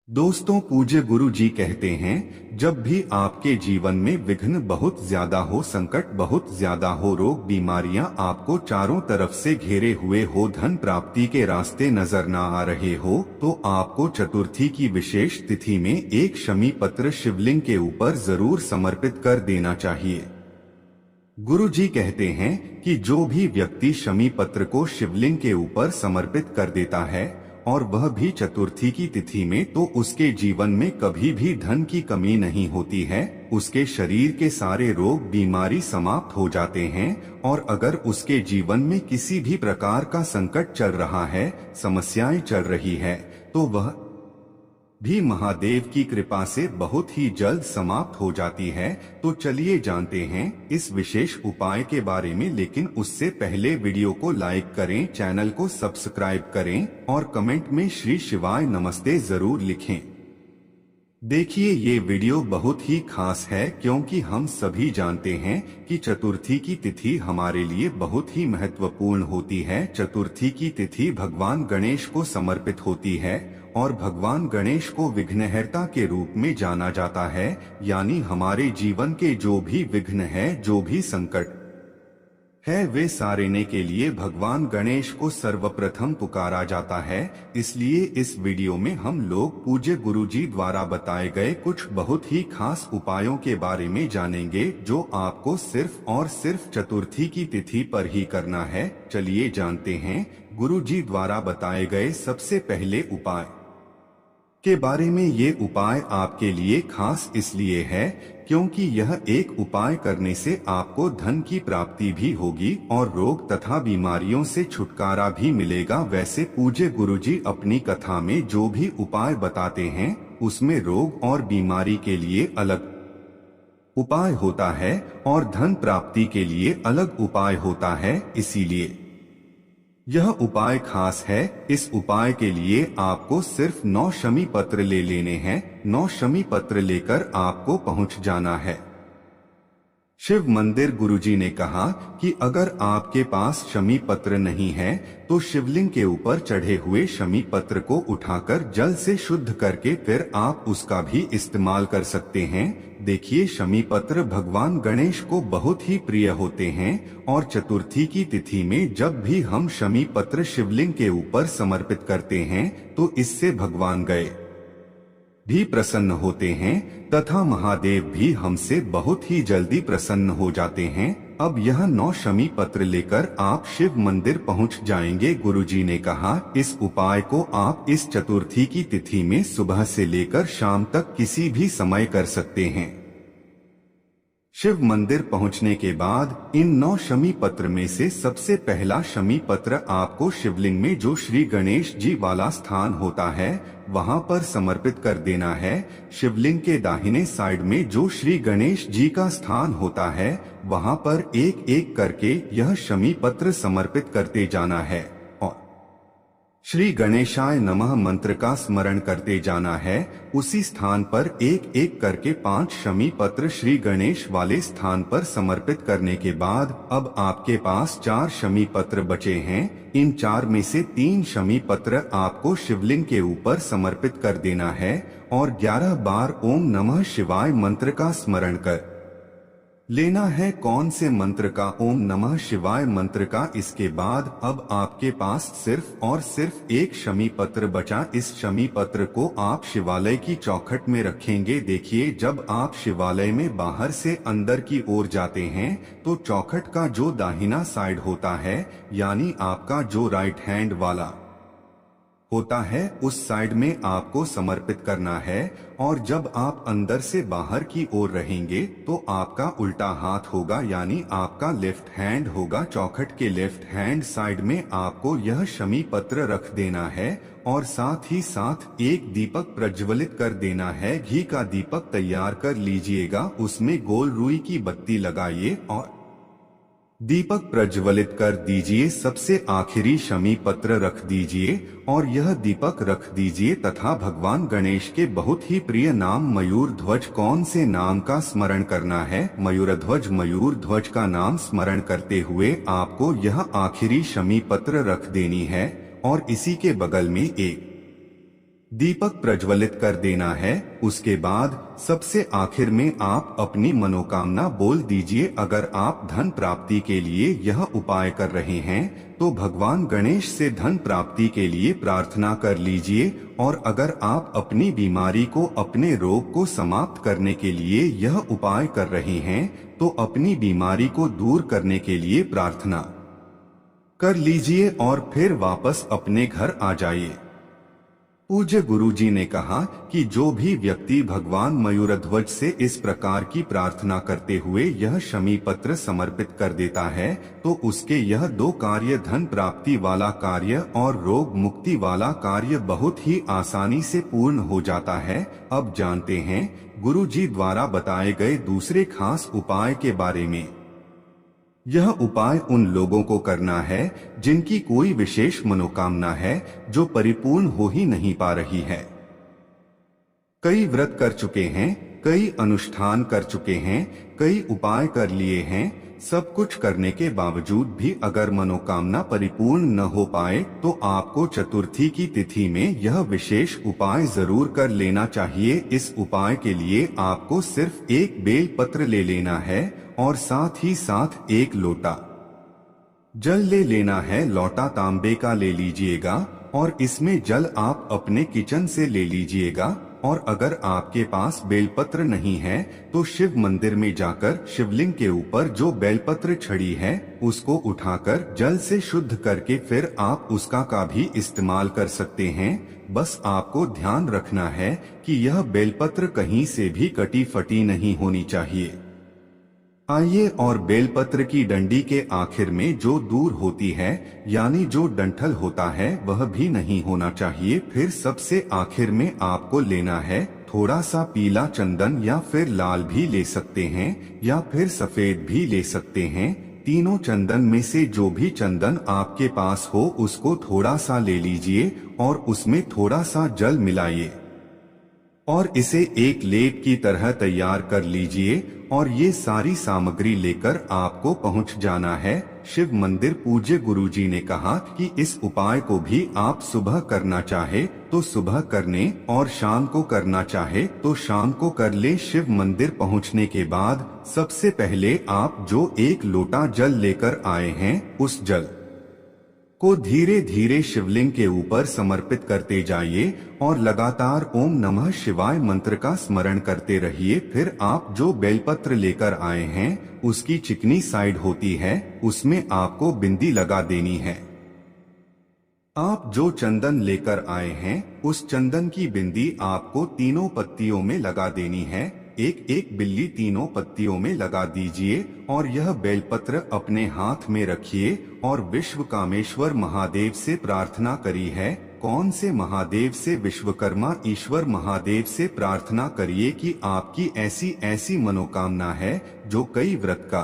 दोस्तों, पूज्य गुरु जी कहते हैं, जब भी आपके जीवन में विघ्न बहुत ज्यादा हो, संकट बहुत ज्यादा हो, रोग बीमारियां आपको चारों तरफ से घेरे हुए हो, धन प्राप्ति के रास्ते नजर ना आ रहे हो, तो आपको चतुर्थी की विशेष तिथि में एक शमी पत्र शिवलिंग के ऊपर जरूर समर्पित कर देना चाहिए। गुरु जी कहते हैं कि जो भी व्यक्ति शमी पत्र को शिवलिंग के ऊपर समर्पित कर देता है और वह भी चतुर्थी की तिथि में, तो उसके जीवन में कभी भी धन की कमी नहीं होती है। उसके शरीर के सारे रोग बीमारी समाप्त हो जाते हैं और अगर उसके जीवन में किसी भी प्रकार का संकट चल रहा है, समस्याएं चल रही है, तो वह भी महादेव की कृपा से बहुत ही जल्द समाप्त हो जाती है। तो चलिए जानते हैं इस विशेष उपाय के बारे में, लेकिन उससे पहले वीडियो को लाइक करें, चैनल को सब्सक्राइब करें और कमेंट में श्री शिवाय नमस्ते जरूर लिखें। देखिए, ये वीडियो बहुत ही खास है क्योंकि हम सभी जानते हैं कि चतुर्थी की तिथि हमारे लिए बहुत ही महत्वपूर्ण होती है। चतुर्थी की तिथि भगवान गणेश को समर्पित होती है और भगवान गणेश को विघ्नहर्ता के रूप में जाना जाता है, यानी हमारे जीवन के जो भी विघ्न है, जो भी संकट है, वे सारेने के लिए भगवान गणेश को सर्वप्रथम पुकारा जाता है। इसलिए इस वीडियो में हम लोग पूज्य गुरु जी द्वारा बताए गए कुछ बहुत ही खास उपायों के बारे में जानेंगे, जो आपको सिर्फ और सिर्फ चतुर्थी की तिथि पर ही करना है। चलिए जानते हैं गुरु जी द्वारा बताए गए सबसे पहले उपाय के बारे में। ये उपाय आपके लिए खास इसलिए है क्योंकि यह एक उपाय करने से आपको धन की प्राप्ति भी होगी और रोग तथा बीमारियों से छुटकारा भी मिलेगा। वैसे पूज्य गुरुजी अपनी कथा में जो भी उपाय बताते हैं, उसमें रोग और बीमारी के लिए अलग उपाय होता है और धन प्राप्ति के लिए अलग उपाय होता है, इसीलिए यह उपाय खास है। इस उपाय के लिए आपको सिर्फ 9 शमी पत्र ले लेने हैं। 9 शमी पत्र लेकर आपको पहुंच जाना है शिव मंदिर। गुरुजी ने कहा कि अगर आपके पास शमी पत्र नहीं है तो शिवलिंग के ऊपर चढ़े हुए शमी पत्र को उठाकर जल से शुद्ध करके फिर आप उसका भी इस्तेमाल कर सकते हैं। देखिए, शमी पत्र भगवान गणेश को बहुत ही प्रिय होते हैं और चतुर्थी की तिथि में जब भी हम शमी पत्र शिवलिंग के ऊपर समर्पित करते हैं तो इससे भगवान गए भी प्रसन्न होते हैं तथा महादेव भी हमसे बहुत ही जल्दी प्रसन्न हो जाते हैं। अब यह 9 शमी पत्र लेकर आप शिव मंदिर पहुंच जाएंगे। गुरुजी ने कहा इस उपाय को आप इस चतुर्थी की तिथि में सुबह से लेकर शाम तक किसी भी समय कर सकते हैं। शिव मंदिर पहुंचने के बाद इन 9 शमी पत्र में से सबसे पहला शमी पत्र आपको शिवलिंग में जो श्री गणेश जी वाला स्थान होता है, वहां पर समर्पित कर देना है। शिवलिंग के दाहिने साइड में जो श्री गणेश जी का स्थान होता है, वहां पर एक एक करके यह शमी पत्र समर्पित करते जाना है और श्री गणेशाय नमः मंत्र का स्मरण करते जाना है। उसी स्थान पर एक एक करके 5 शमी पत्र श्री गणेश वाले स्थान पर समर्पित करने के बाद अब आपके पास 4 शमी पत्र बचे हैं। इन 4 में से 3 शमी पत्र आपको शिवलिंग के ऊपर समर्पित कर देना है और 11 बार ओम नमः शिवाय मंत्र का स्मरण कर लेना है। कौन से मंत्र का? ओम नमः शिवाय मंत्र का। इसके बाद अब आपके पास सिर्फ और सिर्फ एक शमी पत्र बचा। इस शमी पत्र को आप शिवालय की चौखट में रखेंगे। देखिए, जब आप शिवालय में बाहर से अंदर की ओर जाते हैं तो चौखट का जो दाहिना साइड होता है, यानी आपका जो राइट हैंड वाला होता है, उस साइड में आपको समर्पित करना है और जब आप अंदर से बाहर की ओर रहेंगे तो आपका उल्टा हाथ होगा, यानी आपका लेफ्ट हैंड होगा। चौखट के लेफ्ट हैंड साइड में आपको यह शमी पत्र रख देना है और साथ ही साथ एक दीपक प्रज्वलित कर देना है। घी का दीपक तैयार कर लीजिएगा, उसमें गोल रुई की बत्ती लगाइए और दीपक प्रज्वलित कर दीजिए। सबसे आखिरी शमी पत्र रख दीजिए और यह दीपक रख दीजिए तथा भगवान गणेश के बहुत ही प्रिय नाम मयूर ध्वज, कौन से नाम का स्मरण करना है? मयूर ध्वज का नाम स्मरण करते हुए आपको यह आखिरी शमी पत्र रख देनी है और इसी के बगल में एक दीपक प्रज्वलित कर देना है। उसके बाद सबसे आखिर में आप अपनी मनोकामना बोल दीजिए। अगर आप धन प्राप्ति के लिए यह उपाय कर रहे हैं तो भगवान गणेश से धन प्राप्ति के लिए प्रार्थना कर लीजिए। और अगर आप अपनी बीमारी को, अपने रोग को समाप्त करने के लिए यह उपाय कर रहे हैं तो अपनी बीमारी को दूर करने के लिए प्रार्थना कर लीजिए और फिर वापस अपने घर आ जाइए। पूज्य गुरुजी ने कहा कि जो भी व्यक्ति भगवान मयूरध्वज से इस प्रकार की प्रार्थना करते हुए यह शमी पत्र समर्पित कर देता है तो उसके यह दो कार्य, धन प्राप्ति वाला कार्य और रोग मुक्ति वाला कार्य, बहुत ही आसानी से पूर्ण हो जाता है। अब जानते हैं गुरुजी द्वारा बताए गए दूसरे खास उपाय के बारे में। यह उपाय उन लोगों को करना है जिनकी कोई विशेष मनोकामना है जो परिपूर्ण हो ही नहीं पा रही है। कई व्रत कर चुके हैं, कई अनुष्ठान कर चुके हैं, कई उपाय कर लिए हैं, सब कुछ करने के बावजूद भी अगर मनोकामना परिपूर्ण न हो पाए तो आपको चतुर्थी की तिथि में यह विशेष उपाय जरूर कर लेना चाहिए। इस उपाय के लिए आपको सिर्फ एक बेल पत्र ले लेना है और साथ ही साथ एक लोटा जल ले लेना है। लोटा तांबे का ले लीजिएगा और इसमें जल आप अपने किचन से ले लीजिएगा। और अगर आपके पास बेलपत्र नहीं है तो शिव मंदिर में जाकर शिवलिंग के ऊपर जो बेलपत्र छड़ी है उसको उठाकर जल से शुद्ध करके फिर आप उसका का भी इस्तेमाल कर सकते हैं। बस आपको ध्यान रखना है कि यह बेलपत्र कहीं से भी कटी फटी नहीं होनी चाहिए। आइए और बेलपत्र की डंडी के आखिर में जो दूर होती है यानी जो डंठल होता है वह भी नहीं होना चाहिए। फिर सबसे आखिर में आपको लेना है थोड़ा सा पीला चंदन, या फिर लाल भी ले सकते हैं या फिर सफेद भी ले सकते हैं। तीनों चंदन में से जो भी चंदन आपके पास हो उसको थोड़ा सा ले लीजिए और उसमें थोड़ा सा जल मिलाइए और इसे एक लेप की तरह तैयार कर लीजिए। और ये सारी सामग्री लेकर आपको पहुंच जाना है शिव मंदिर। पूज्य गुरुजी ने कहा कि इस उपाय को भी आप सुबह करना चाहे तो सुबह करने और शाम को करना चाहे तो शाम को कर ले। शिव मंदिर पहुंचने के बाद सबसे पहले आप जो एक लोटा जल लेकर आए हैं उस जल को धीरे धीरे शिवलिंग के ऊपर समर्पित करते जाइए और लगातार ओम नमः शिवाय मंत्र का स्मरण करते रहिए। फिर आप जो बेलपत्र लेकर आए हैं उसकी चिकनी साइड होती है उसमें आपको बिंदी लगा देनी है। आप जो चंदन लेकर आए हैं उस चंदन की बिंदी आपको तीनों पत्तियों में लगा देनी है। एक एक बिल्ली तीनों पत्तियों में लगा दीजिए और यह बेलपत्र अपने हाथ में रखिए और विश्व कामेश्वर महादेव से प्रार्थना करी है। कौन से महादेव से? विश्वकर्मा ईश्वर महादेव से प्रार्थना करिए कि आपकी ऐसी ऐसी मनोकामना है जो कई व्रत का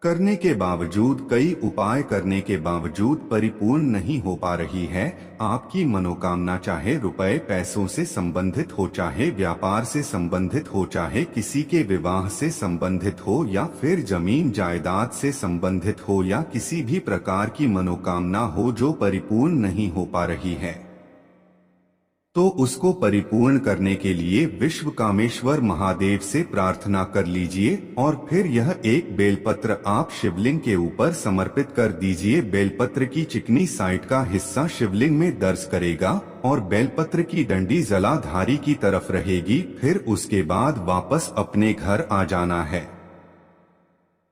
करने के बावजूद, कई उपाय करने के बावजूद परिपूर्ण नहीं हो पा रही है। आपकी मनोकामना चाहे रुपए पैसों से संबंधित हो, चाहे व्यापार से संबंधित हो, चाहे किसी के विवाह से संबंधित हो या फिर जमीन जायदाद से संबंधित हो, या किसी भी प्रकार की मनोकामना हो जो परिपूर्ण नहीं हो पा रही है, तो उसको परिपूर्ण करने के लिए विश्व कामेश्वर महादेव से प्रार्थना कर लीजिए। और फिर यह एक बेलपत्र आप शिवलिंग के ऊपर समर्पित कर दीजिए। बेलपत्र की चिकनी साइड का हिस्सा शिवलिंग में दर्श करेगा और बेलपत्र की डंडी जलाधारी की तरफ रहेगी। फिर उसके बाद वापस अपने घर आ जाना है।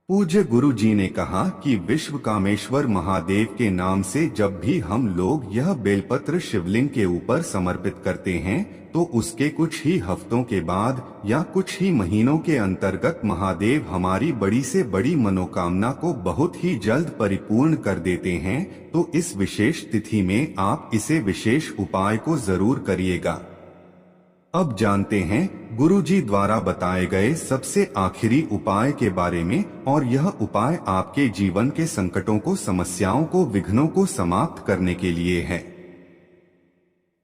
पूज्य गुरु जी ने कहा कि विश्व कामेश्वर महादेव के नाम से जब भी हम लोग यह बेलपत्र शिवलिंग के ऊपर समर्पित करते हैं तो उसके कुछ ही हफ्तों के बाद या कुछ ही महीनों के अंतर्गत महादेव हमारी बड़ी से बड़ी मनोकामना को बहुत ही जल्द परिपूर्ण कर देते हैं। तो इस विशेष तिथि में आप इसे विशेष उपाय को जरूर करिएगा। अब जानते हैं गुरुजी द्वारा बताए गए सबसे आखिरी उपाय के बारे में, और यह उपाय आपके जीवन के संकटों को, समस्याओं को, विघ्नों को समाप्त करने के लिए है।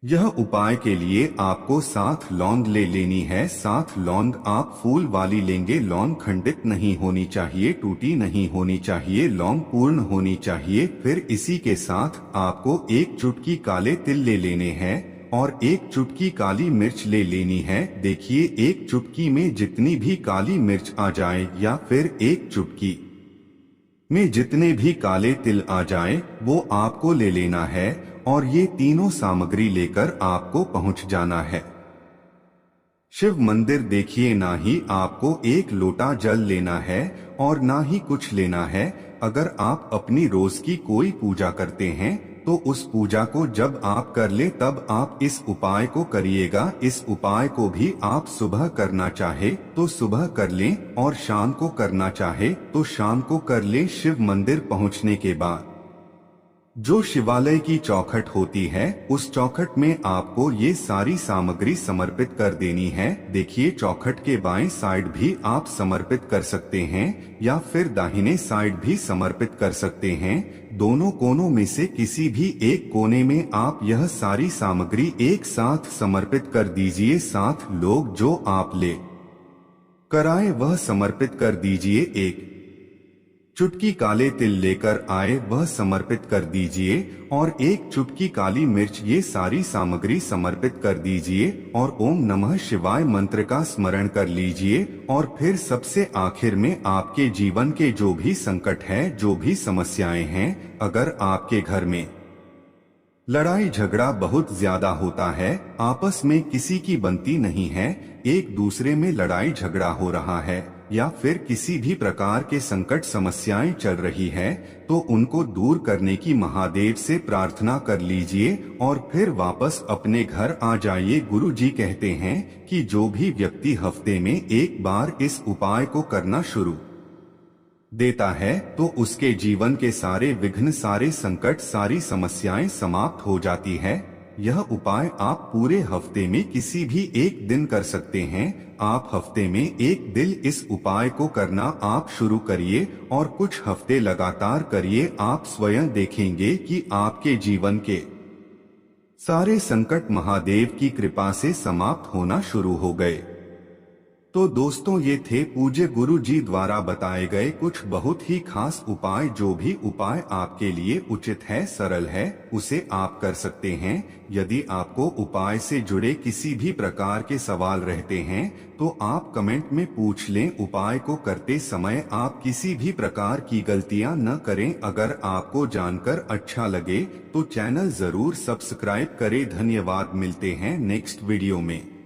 यह उपाय के लिए आपको 7 लौंग ले लेनी है। 7 लौंग आप फूल वाली लेंगे। लौंग खंडित नहीं होनी चाहिए, टूटी नहीं होनी चाहिए, लौंग पूर्ण होनी चाहिए। फिर इसी के साथ आपको 1 चुटकी काले तिल ले लेने हैं और एक चुटकी काली मिर्च ले लेनी है। देखिए, एक चुटकी में जितनी भी काली मिर्च आ जाए या फिर एक चुटकी में जितने भी काले तिल आ जाए वो आपको ले लेना है और ये तीनों सामग्री लेकर आपको पहुंच जाना है शिव मंदिर। देखिए, ना ही आपको एक लोटा जल लेना है और ना ही कुछ लेना है। अगर आप अपनी रोज की कोई पूजा करते हैं तो उस पूजा को जब आप कर ले तब आप इस उपाय को करिएगा। इस उपाय को भी आप सुबह करना चाहे तो सुबह कर लें और शाम को करना चाहे तो शाम को कर लें। शिव मंदिर पहुंचने के बाद जो शिवालय की चौखट होती है उस चौखट में आपको ये सारी सामग्री समर्पित कर देनी है। देखिए, चौखट के बाएं साइड भी आप समर्पित कर सकते हैं या फिर दाहिने साइड भी समर्पित कर सकते हैं। दोनों कोनों में से किसी भी एक कोने में आप यह सारी सामग्री एक साथ समर्पित कर दीजिए। 7 लोग जो आप ले कराए वह समर्पित कर दीजिए। एक चुटकी काले तिल लेकर आए वह समर्पित कर दीजिए और एक चुटकी काली मिर्च, ये सारी सामग्री समर्पित कर दीजिए और ओम नमः शिवाय मंत्र का स्मरण कर लीजिए। और फिर सबसे आखिर में आपके जीवन के जो भी संकट है, जो भी समस्याएं हैं, अगर आपके घर में लड़ाई झगड़ा बहुत ज्यादा होता है, आपस में किसी की बनती नहीं है, एक दूसरे में लड़ाई झगड़ा हो रहा है या फिर किसी भी प्रकार के संकट समस्याएं चल रही है, तो उनको दूर करने की महादेव से प्रार्थना कर लीजिए और फिर वापस अपने घर आ जाइए। गुरु जी कहते हैं कि जो भी व्यक्ति हफ्ते में एक बार इस उपाय को करना शुरू देता है तो उसके जीवन के सारे विघ्न, सारे संकट, सारी समस्याएं समाप्त हो जाती है। यह उपाय आप पूरे हफ्ते में किसी भी एक दिन कर सकते हैं। आप हफ्ते में एक दिन इस उपाय को करना आप शुरू करिए और कुछ हफ्ते लगातार करिए। आप स्वयं देखेंगे कि आपके जीवन के सारे संकट महादेव की कृपा से समाप्त होना शुरू हो गए। तो दोस्तों, ये थे पूज्य गुरु जी द्वारा बताए गए कुछ बहुत ही खास उपाय। जो भी उपाय आपके लिए उचित है, सरल है, उसे आप कर सकते हैं। यदि आपको उपाय से जुड़े किसी भी प्रकार के सवाल रहते हैं तो आप कमेंट में पूछ लें। उपाय को करते समय आप किसी भी प्रकार की गलतियां न करें। अगर आपको जानकर अच्छा लगे तो चैनल जरूर सब्सक्राइब करें। धन्यवाद। मिलते हैं नेक्स्ट वीडियो में।